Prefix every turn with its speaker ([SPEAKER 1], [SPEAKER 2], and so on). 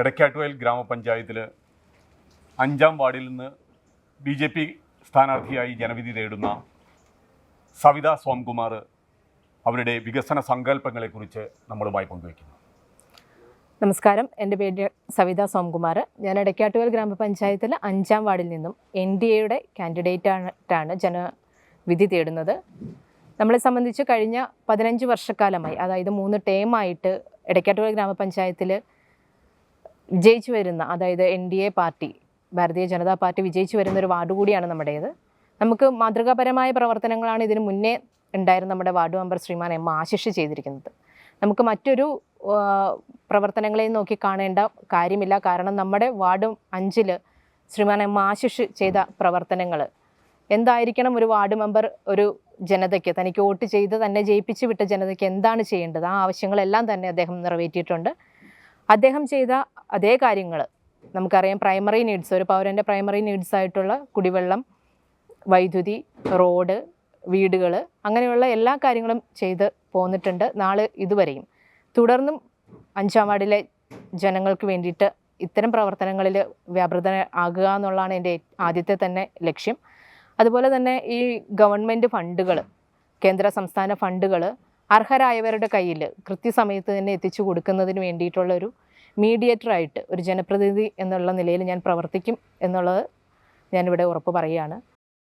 [SPEAKER 1] എടക്കാട്ടുവയൽ ഗ്രാമപഞ്ചായത്തിൽ 5-ാം വാർഡിൽ നിന്ന് BJP സ്ഥാനാർത്ഥിയായി ജനവിധി തേടുന്ന സവിത സോംകുമാർ അവരുടെ വികസന സങ്കല്പങ്ങളെക്കുറിച്ച് നമ്മളുമായി പങ്കുവയ്ക്കുന്നു.
[SPEAKER 2] നമസ്കാരം, എൻ്റെ പേര് സവിത സോംകുമാർ. ഞാൻ എടക്കാട്ടുവയൽ ഗ്രാമപഞ്ചായത്തിൽ 5-ാം വാർഡിൽ നിന്നും NDAയുടെ കാൻഡിഡേറ്റായിട്ടാണ് ജനവിധി തേടുന്നത്. നമ്മളെ സംബന്ധിച്ച് കഴിഞ്ഞ 15 വർഷക്കാലമായി, അതായത് 3 ടേമായിട്ട് എടക്കാട്ടുവയൽ ഗ്രാമപഞ്ചായത്തിൽ വിജയിച്ചു വരുന്ന, അതായത് NDA party, Bharatiya Janata party വിജയിച്ചു വരുന്ന ഒരു വാർഡ് കൂടിയാണ് നമ്മുടേത്. നമുക്ക് മാതൃകാപരമായ പ്രവർത്തനങ്ങളാണ് ഇതിന് മുന്നേ ഉണ്ടായിരുന്ന നമ്മുടെ വാർഡ് മെമ്പർ ശ്രീമാൻ M ആശിഷ് ചെയ്തിരിക്കുന്നത്. നമുക്ക് മറ്റൊരു പ്രവർത്തനങ്ങളെയും നോക്കി കാണേണ്ട കാര്യമില്ല. കാരണം നമ്മുടെ വാർഡ് 5-ൽ ശ്രീമാൻ M ആശിഷ് ചെയ്ത പ്രവർത്തനങ്ങൾ എന്തായിരിക്കണം, ഒരു വാർഡ് മെമ്പർ ഒരു ജനതയ്ക്ക്, തനിക്ക് വോട്ട് ചെയ്ത് തന്നെ ജയിപ്പിച്ച് വിട്ട ജനതയ്ക്ക് എന്താണ് ചെയ്യേണ്ടത്, ആ ആവശ്യങ്ങളെല്ലാം തന്നെ അദ്ദേഹം നിറവേറ്റിയിട്ടുണ്ട്. അദ്ദേഹം ചെയ്ത അതേ കാര്യങ്ങൾ നമുക്കറിയാം. പ്രൈമറി നീഡ്സ്, ഒരു പൗരൻ്റെ പ്രൈമറി നീഡ്സ് ആയിട്ടുള്ള കുടിവെള്ളം, വൈദ്യുതി, റോഡ്, വീടുകൾ, അങ്ങനെയുള്ള എല്ലാ കാര്യങ്ങളും ചെയ്ത് പോന്നിട്ടുണ്ട് നാളെ ഇതുവരെയും. തുടർന്നും 5-ാം വാർഡിലെ ജനങ്ങൾക്ക് വേണ്ടിയിട്ട് ഇത്തരം പ്രവർത്തനങ്ങളിൽ വ്യാപൃത ആകുക എന്നുള്ളതാണ് എൻ്റെ ആദ്യത്തെ തന്നെ ലക്ഷ്യം. അതുപോലെ തന്നെ ഈ ഗവൺമെൻറ് ഫണ്ടുകൾ, കേന്ദ്ര സംസ്ഥാന ഫണ്ടുകൾ അർഹരായവരുടെ കയ്യിൽ കൃത്യസമയത്ത് തന്നെ എത്തിച്ചു കൊടുക്കുന്നതിന് വേണ്ടിയിട്ടുള്ളൊരു മീഡിയേറ്ററായിട്ട്, ഒരു ജനപ്രതിനിധി എന്നുള്ള നിലയിൽ ഞാൻ പ്രവർത്തിക്കും എന്നുള്ളത് ഞാനിവിടെ ഉറപ്പ് പറയുകയാണ്.